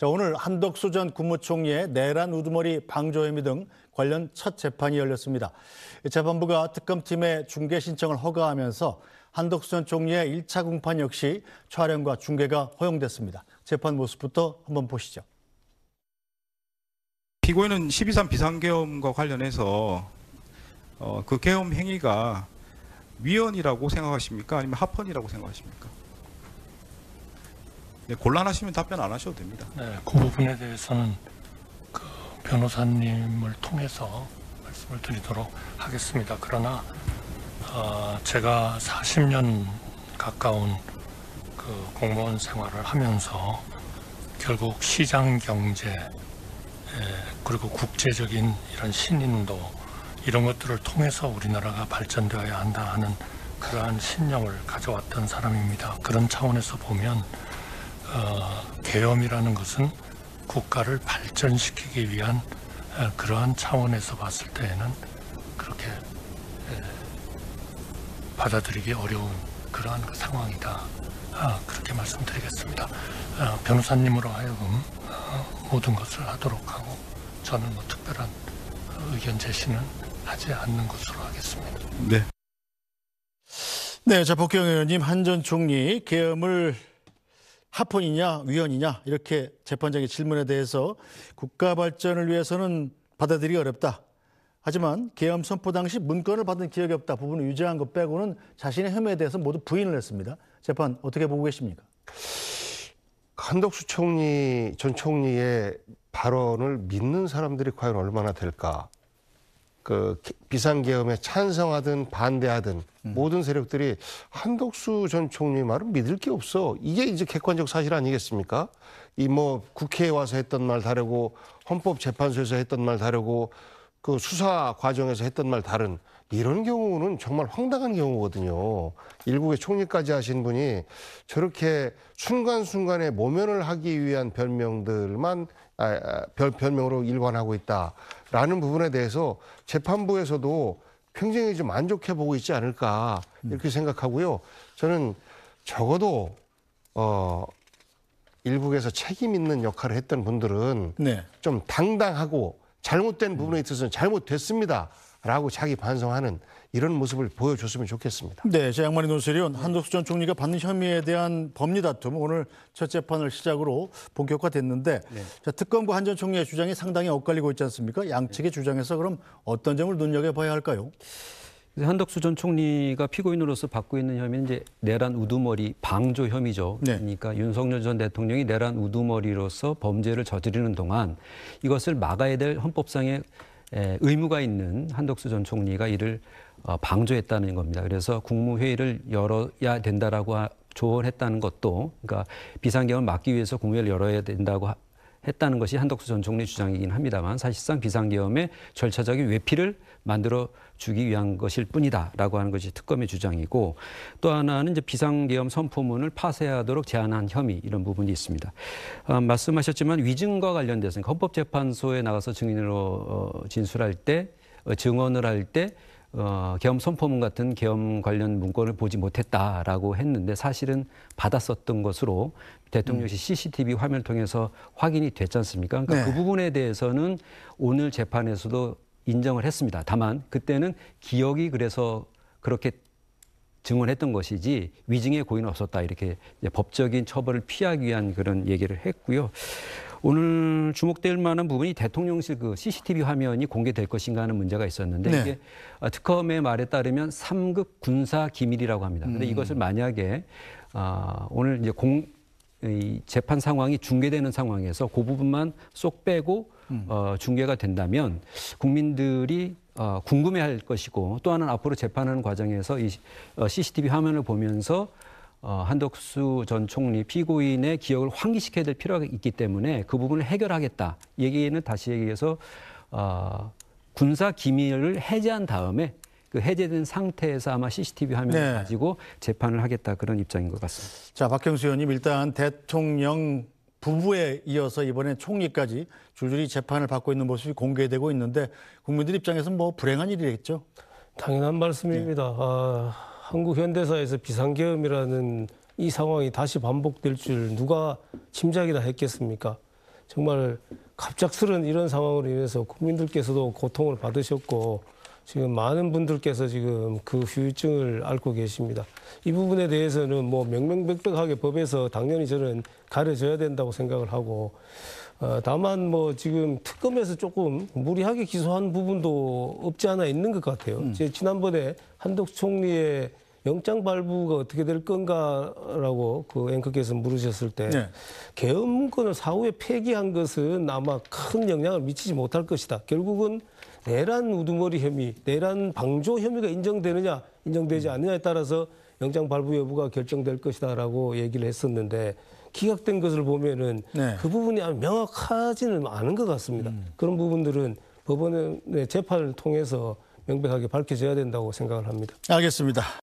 자, 오늘 한덕수 전 국무총리의 내란 우두머리 방조 혐의 등 관련 첫 재판이 열렸습니다. 재판부가 특검팀의 중계 신청을 허가하면서 한덕수 전 총리의 1차 공판 역시 촬영과 중계가 허용됐습니다. 재판 모습부터 한번 보시죠. 피고인은 12.3 비상계엄과 관련해서 그 계엄 행위가 위헌이라고 생각하십니까? 아니면 합헌이라고 생각하십니까? 네, 곤란하시면 답변 안 하셔도 됩니다. 네, 그 부분에 대해서는 그 변호사님을 통해서 말씀을 드리도록 하겠습니다. 그러나 제가 40년 가까운 그 공무원 생활을 하면서 결국 시장 경제 그리고 국제적인 이런 신인도 이런 것들을 통해서 우리나라가 발전되어야 한다 하는 그러한 신념을 가져왔던 사람입니다. 그런 차원에서 보면 계엄이라는 것은 국가를 발전시키기 위한 그러한 차원에서 봤을 때에는 그렇게 받아들이기 어려운 그러한 그 상황이다. 그렇게 말씀드리겠습니다. 변호사님으로 하여금 모든 것을 하도록 하고 저는 뭐 특별한 의견 제시는 하지 않는 것으로 하겠습니다. 네. 네, 자, 박경 의원님, 한 전 총리 계엄을 합헌이냐 위헌이냐 이렇게 재판장의 질문에 대해서 국가 발전을 위해서는 받아들이기 어렵다. 하지만 계엄 선포 당시 문건을 받은 기억이 없다. 부분을 유죄한 것 빼고는 자신의 혐의에 대해서 모두 부인을 했습니다. 재판 어떻게 보고 계십니까? 한덕수 전 총리의 발언을 믿는 사람들이 과연 얼마나 될까? 그 비상계엄에 찬성하든 반대하든 모든 세력들이 한덕수 전 총리 말은 믿을 게 없어. 이게 이제 객관적 사실 아니겠습니까? 이 뭐 국회에 와서 했던 말 다르고 헌법재판소에서 했던 말 다르고 그 수사 과정에서 했던 말 다른 이런 경우는 정말 황당한 경우거든요. 일국의 총리까지 하신 분이 저렇게 순간순간에 모면을 하기 위한 변명들만 별명으로 일관하고 있다라는 부분에 대해서 재판부에서도 굉장히 좀 안 좋게 보고 있지 않을까 이렇게 생각하고요. 저는 적어도 일국에서 책임 있는 역할을 했던 분들은 좀 당당하고 잘못된 부분에 있어서는 잘못됐습니다라고 자기 반성하는 이런 모습을 보여줬으면 좋겠습니다. 네, 제 양만희 논설위원, 한덕수 전 총리가 받는 혐의에 대한 법리 다툼 오늘 첫 재판을 시작으로 본격화됐는데 자, 특검과 한 전 총리의 주장이 상당히 엇갈리고 있지 않습니까? 양측의 주장에서 그럼 어떤 점을 눈여겨봐야 할까요? 한덕수 전 총리가 피고인으로서 받고 있는 혐의는 이제 내란 우두머리 방조 혐의죠. 그러니까 윤석열 전 대통령이 내란 우두머리로서 범죄를 저지르는 동안 이것을 막아야 될 헌법상의 의무가 있는 한덕수 전 총리가 이를 방조했다는 겁니다. 그래서 국무회의를 열어야 된다라고 조언했다는 것도, 그러니까 비상계엄을 막기 위해서 국무회의를 열어야 된다고 했다는 것이 한덕수 전 총리 주장이긴 합니다만 사실상 비상계엄의 절차적인 외피를 만들어 주기 위한 것일 뿐이다라고 하는 것이 특검의 주장이고, 또 하나는 이제 비상계엄 선포문을 파쇄하도록 제안한 혐의, 이런 부분이 있습니다. 말씀하셨지만 위증과 관련돼서 헌법재판소에 나가서 증인으로 진술할 때, 증언을 할 때 계엄 선포문 같은 계엄 관련 문건을 보지 못했다라고 했는데 사실은 받았었던 것으로 대통령실 CCTV 화면을 통해서 확인이 됐지 않습니까? 그러니까 그 부분에 대해서는 오늘 재판에서도 인정을 했습니다. 다만 그때는 기억이 그래서 그렇게 증언했던 것이지 위증의 고의는 없었다, 이렇게 법적인 처벌을 피하기 위한 그런 얘기를 했고요. 오늘 주목될 만한 부분이 대통령실 그 CCTV 화면이 공개될 것인가 하는 문제가 있었는데 이게 특검의 말에 따르면 3급 군사 기밀이라고 합니다. 그런데 이것을 만약에 오늘 이제 이 재판 상황이 중계되는 상황에서 그 부분만 쏙 빼고 중계가 된다면 국민들이 궁금해할 것이고, 또 하나는 앞으로 재판하는 과정에서 이 CCTV 화면을 보면서 한덕수 전 총리 피고인의 기억을 환기시켜야 될 필요가 있기 때문에 그 부분을 해결하겠다. 얘기는 다시 얘기해서 군사 기밀을 해제한 다음에 그 해제된 상태에서 아마 CCTV 화면을 가지고 재판을 하겠다, 그런 입장인 것 같습니다. 자, 박형수 의원님, 일단 대통령 부부에 이어서 이번에 총리까지 줄줄이 재판을 받고 있는 모습이 공개되고 있는데 국민들 입장에서는 뭐 불행한 일이겠죠? 당연한 말씀입니다. 한국 현대사에서 비상계엄이라는 이 상황이 다시 반복될 줄 누가 짐작이나 했겠습니까? 정말 갑작스런 이런 상황으로 인해서 국민들께서도 고통을 받으셨고 지금 많은 분들께서 지금 그 후유증을 앓고 계십니다. 이 부분에 대해서는 뭐 명명백백하게 법에서 당연히 저는 가려져야 된다고 생각을 하고 다만 뭐 지금 특검에서 조금 무리하게 기소한 부분도 없지 않아 있는 것 같아요. 제 지난번에 한덕수 총리의 영장 발부가 어떻게 될 건가라고 그 앵커께서 물으셨을 때 네. 계엄 문건을 사후에 폐기한 것은 아마 큰 영향을 미치지 못할 것이다. 결국은 내란 우두머리 혐의, 내란 방조 혐의가 인정되느냐, 인정되지 않느냐에 따라서 영장 발부 여부가 결정될 것이다라고 얘기를 했었는데 기각된 것을 보면은 네. 그 부분이 명확하지는 않은 것 같습니다. 그런 부분들은 법원의 재판을 통해서 명백하게 밝혀져야 된다고 생각을 합니다. 알겠습니다.